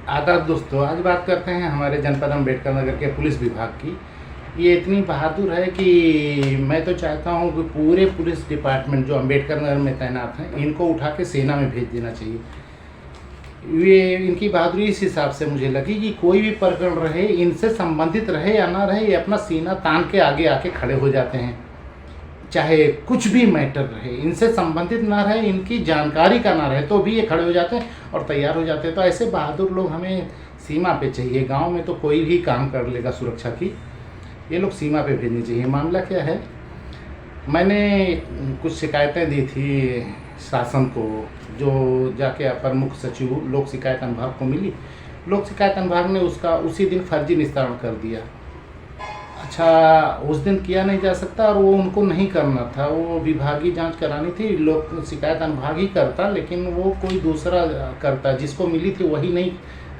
आदाब दोस्तों, आज बात करते हैं हमारे जनपद अम्बेडकर नगर के पुलिस विभाग की। ये इतनी बहादुर है कि मैं तो चाहता हूँ कि पूरे पुलिस डिपार्टमेंट जो अम्बेडकर नगर में तैनात हैं इनको उठा के सेना में भेज देना चाहिए। ये इनकी बहादुरी इस हिसाब से मुझे लगी कि कोई भी प्रकरण रहे, इनसे संबंधित रहे या ना रहे, ये अपना सीना तान के आगे आके खड़े हो जाते हैं। चाहे कुछ भी मैटर रहे, इनसे संबंधित ना रहे, इनकी जानकारी का ना रहे, तो भी ये खड़े हो जाते हैं और तैयार हो जाते हैं। तो ऐसे बहादुर लोग हमें सीमा पे चाहिए। गांव में तो कोई भी काम कर लेगा सुरक्षा की, ये लोग सीमा पे भेजने चाहिए। मामला क्या है, मैंने कुछ शिकायतें दी थी शासन को, जो जाके अपर मुख्य सचिव लोक शिकायत अनुभाग को मिली। लोक शिकायत अनुभाग ने उसका उसी दिन फर्जी निस्तारण कर दिया। अच्छा, उस दिन किया नहीं जा सकता और वो उनको नहीं करना था, वो विभागीय जांच करानी थी। लोक शिकायत अनुभाग ही करता, लेकिन वो कोई दूसरा करता, जिसको मिली थी वही नहीं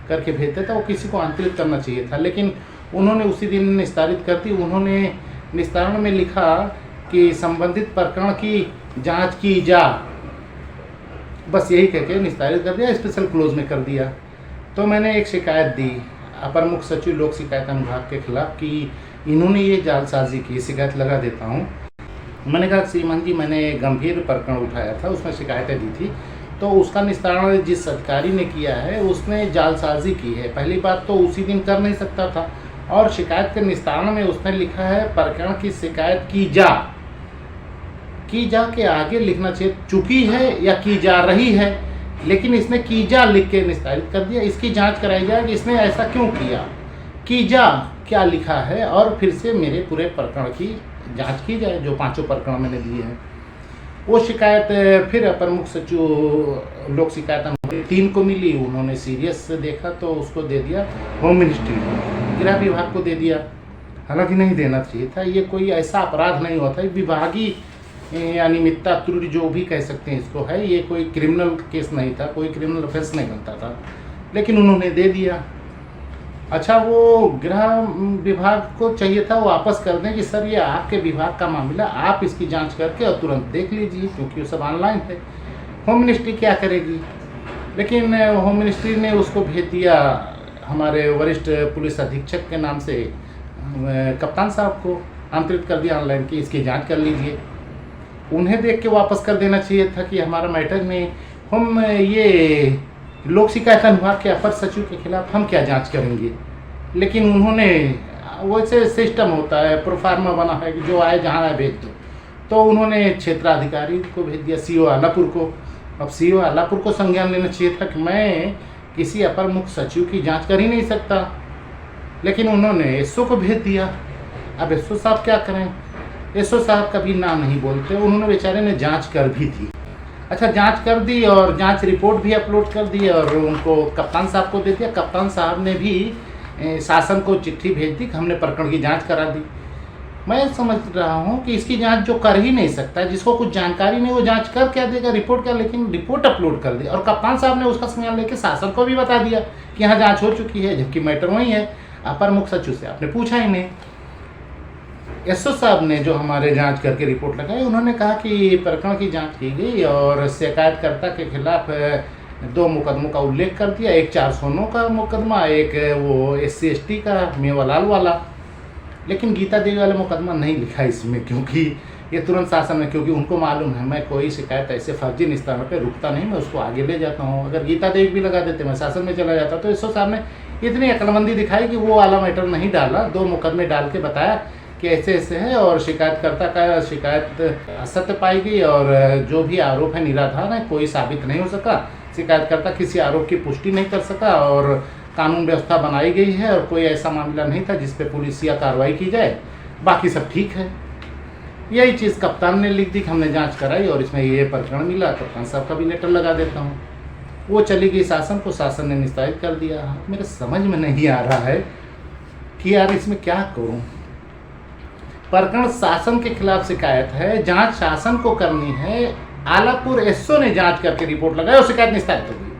करके भेजते था, वो किसी को आंतरिक करना चाहिए था। लेकिन उन्होंने उसी दिन निस्तारित कर दी। उन्होंने निस्तारण में लिखा कि संबंधित प्रकरण की जाँच की जा, बस यही कह के निस्तारित कर दिया, स्पेशल क्लोज में कर दिया। तो मैंने एक शिकायत दी अपर मुख्य सचिव लोक शिकायत अनुभाग के खिलाफ कि इन्होंने ये जालसाजी की, शिकायत लगा देता हूँ। मैंने कहा श्रीमान जी, मैंने गंभीर प्रकरण उठाया था, उसमें शिकायतें दी थी, तो उसका निस्तारण जिस अधिकारी ने किया है उसने जालसाजी की है। पहली बात तो उसी दिन कर नहीं सकता था, और शिकायत के निस्तारण में उसने लिखा है प्रकरण की शिकायत की जा के आगे लिखना चाहिए, चुकी है या की जा रही है, लेकिन इसने की जा लिख के निस्तारित कर दिया। इसकी जांच कराई जाए कि इसने ऐसा क्यों किया, की जा क्या लिखा है, और फिर से मेरे पूरे प्रकरण की जांच की जाए, जो 5 प्रकरण मैंने दिए हैं। वो शिकायत फिर अपर मुख्य सचिव लोक शिकायत 3 को मिली। उन्होंने सीरियस से देखा तो उसको दे दिया होम मिनिस्ट्री को, गृह विभाग को दे दिया। हालांकि नहीं देना चाहिए था, ये कोई ऐसा अपराध नहीं होता, विभागीय अनियमितता त्रुटि जो भी कह सकते हैं इसको है, ये कोई क्रिमिनल केस नहीं था, कोई क्रिमिनल ऑफेंस नहीं बनता था, लेकिन उन्होंने दे दिया। अच्छा, वो गृह विभाग को चाहिए था वो वापस कर दें कि सर ये आपके विभाग का मामला, आप इसकी जांच करके और तुरंत देख लीजिए, क्योंकि वो सब ऑनलाइन थे। होम मिनिस्ट्री क्या करेगी, लेकिन होम मिनिस्ट्री ने उसको भेज दिया हमारे वरिष्ठ पुलिस अधीक्षक के नाम से कप्तान साहब को, आमंत्रित कर दिया ऑनलाइन कि इसकी जांच कर लीजिए। उन्हें देख के वापस कर देना चाहिए था कि हमारा मैटर में हम ये लोक शिकायत अनुभाग के अपर सचिव के खिलाफ हम क्या जांच करेंगे। लेकिन उन्होंने, वैसे सिस्टम होता है, प्रोफार्मा बना है कि जो आए जहाँ आए भेज दो, तो उन्होंने क्षेत्राधिकारी को भेज दिया, सीओ आलापुर को। अब सीओ आलापुर को संज्ञान लेना चाहिए था कि मैं किसी अपर मुख्य सचिव की जांच कर ही नहीं सकता, लेकिन उन्होंने एसओ को भेज दिया। अब एसओ साहब क्या करें, एसओ साहब कभी नाम नहीं बोलते, उन्होंने बेचारे ने जांच कर भी थी। अच्छा, जांच कर दी और जांच रिपोर्ट भी अपलोड कर दी और उनको कप्तान साहब को दे दिया। कप्तान साहब ने भी शासन को चिट्ठी भेज दी कि हमने प्रकरण की जांच करा दी। मैं समझ रहा हूँ कि इसकी जांच जो कर ही नहीं सकता, जिसको कुछ जानकारी नहीं, वो जांच कर क्या देगा, रिपोर्ट क्या, लेकिन रिपोर्ट अपलोड कर दी। और कप्तान साहब ने उसका संज्ञान लेके शासन को भी बता दिया कि यहाँ जाँच हो चुकी है, जबकि मैटर वही है। अपर मुख्य सचिव से आपने पूछा ही नहीं। एसओ साहब ने जो हमारे जांच करके रिपोर्ट लगाई, उन्होंने कहा कि प्रकरण की जांच की गई और शिकायतकर्ता के खिलाफ 2 मुकदमों का उल्लेख कर दिया, एक 409 का मुकदमा, एक वो SC/ST का मेवालाल वाला। लेकिन गीता देवी वाला मुकदमा नहीं लिखा इसमें, क्योंकि ये तुरंत शासन में, क्योंकि उनको मालूम है मैं कोई शिकायत ऐसे फर्जी निस्तारण पर रुकता नहीं, मैं उसको आगे ले जाता हूँ। अगर गीता देवी भी लगा देते मैं शासन में चला जाता। तो एसओ साहब ने इतनी अक्लमंदी दिखाई कि वो वाला मैटर नहीं डाला, 2 मुकदमे डाल के बताया कि ऐसे ऐसे है, और शिकायतकर्ता का शिकायत असत्य पाई गई और जो भी आरोप है निराधार है, कोई साबित नहीं हो सका, शिकायतकर्ता किसी आरोप की पुष्टि नहीं कर सका और कानून व्यवस्था बनाई गई है और कोई ऐसा मामला नहीं था जिस पे पुलिसिया कार्रवाई की जाए, बाकी सब ठीक है। यही चीज़ कप्तान ने लिख दी कि हमने जांच कराई और इसमें ये प्रकरण मिला। कप्तान साहब का भी लेटर लगा देता हूँ। वो चली गई शासन को, शासन ने निस्तारित कर दिया। मेरे समझ में नहीं आ रहा है कि यार इसमें क्या करूँ। प्रकरण शासन के खिलाफ शिकायत है, जांच शासन को करनी है, आलापुर एसओ ने जांच करके रिपोर्ट लगाई और शिकायत निस्तारित हो गई।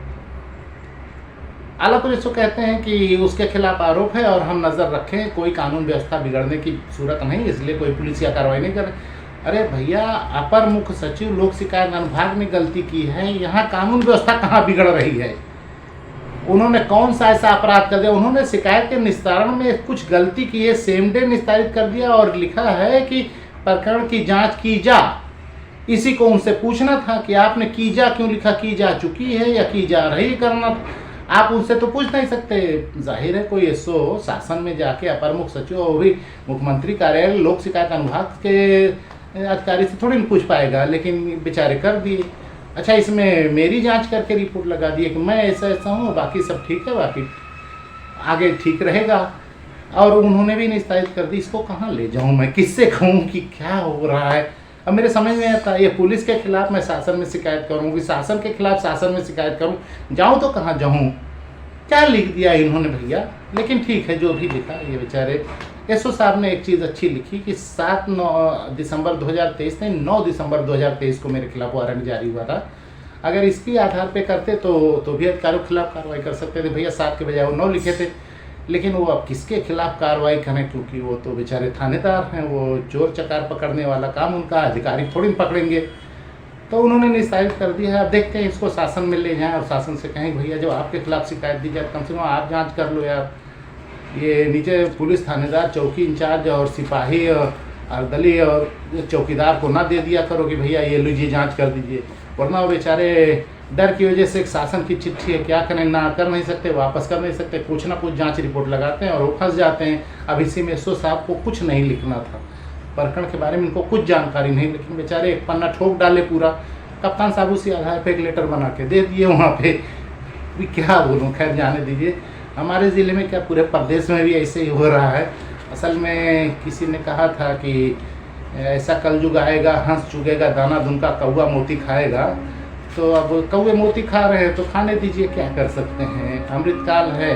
आलापुर एसओ कहते हैं कि उसके खिलाफ आरोप है और हम नज़र रखें, कोई कानून व्यवस्था बिगड़ने की सूरत नहीं, इसलिए कोई पुलिस या कार्रवाई नहीं करे। अरे भैया, अपर मुख्य सचिव लोक शिकायत अनुभाग ने गलती की है, यहाँ कानून व्यवस्था कहाँ बिगड़ रही है। उन्होंने कौन सा ऐसा अपराध कर दिया? उन्होंने शिकायत के निस्तारण में कुछ गलती की है, सेम डे निस्तारित कर दिया और लिखा है कि प्रकरण की जांच की जा। इसी को उनसे पूछना था कि आपने की जा क्यों लिखा, की जा चुकी है या की जा रही करना था। आप उनसे तो पूछ नहीं सकते। जाहिर है कोई एसओ शासन में जाके अपर मुख्य सचिव और भी मुख्यमंत्री कार्यालय लोक शिकायत अनुभाग के अधिकारी से थोड़ी ना पूछ पाएगा, लेकिन बेचारे कर दिए। अच्छा, इसमें मेरी जांच करके रिपोर्ट लगा दी है कि मैं ऐसा ऐसा हूँ, बाकी सब ठीक है, बाकी आगे ठीक रहेगा। और उन्होंने भी निस्तारित कर दी। इसको कहाँ ले जाऊँ मैं, किससे कहूँ कि क्या हो रहा है? अब मेरे समझ में आता है, ये पुलिस के खिलाफ मैं शासन में शिकायत करूँ कि शासन के खिलाफ शासन में शिकायत करूँ, जाऊँ तो कहाँ जाऊँ? क्या लिख दिया इन्होंने भैया। लेकिन ठीक है, जो भी लिखा। ये बेचारे एसओ साहब ने एक चीज़ अच्छी लिखी कि 7 दिसंबर 2023 नहीं, 9 दिसंबर 2023 को मेरे खिलाफ वारंट जारी हुआ था। अगर इसके आधार पे करते तो भी अधिकारियों के खिलाफ कार्रवाई कर सकते थे भैया। 7 के बजाय वो 9 लिखे थे। लेकिन वो अब किसके खिलाफ कार्रवाई करें, क्योंकि वो तो बेचारे थानेदार हैं, वो चोर चकार पकड़ने वाला काम उनका, अधिकारी थोड़ी पकड़ेंगे। तो उन्होंने निस्तारित कर दिया है। अब देखते हैं, इसको शासन में ले जाएं और शासन से कहें भैया जब आपके खिलाफ शिकायत दी जाए कम से कम आप जांच कर लो यार। ये नीचे पुलिस थानेदार, चौकी इंचार्ज और सिपाही और दलीय और चौकीदार को ना दे दिया करो कि भैया ये लीजिए जांच कर दीजिए, वरना वो बेचारे डर की वजह से एक शासन की चिट्ठी है, क्या करें, ना कर नहीं सकते, वापस कर नहीं सकते, कुछ ना कुछ जांच रिपोर्ट लगाते हैं और वो फंस जाते हैं। अब इसी में एसओ साहब को कुछ नहीं लिखना था, प्रकरण के बारे में इनको कुछ जानकारी नहीं, लेकिन बेचारे एक पन्ना ठोक डाले पूरा। कप्तान साहब उसी आधार पर एक लेटर बना के दे दिए वहाँ पे। भी क्या बोलूँ, खैर जाने दीजिए। हमारे ज़िले में क्या, पूरे प्रदेश में भी ऐसे ही हो रहा है। असल में किसी ने कहा था कि ऐसा कलयुग आएगा, हंस चुगेगा दाना दुनका, कौआ मोती खाएगा। तो अब कौए मोती खा रहे हैं तो खाने दीजिए, क्या कर सकते हैं, अमृतकाल है,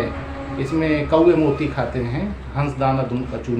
इसमें कौए मोती खाते हैं, हंस दाना दुनका चूना।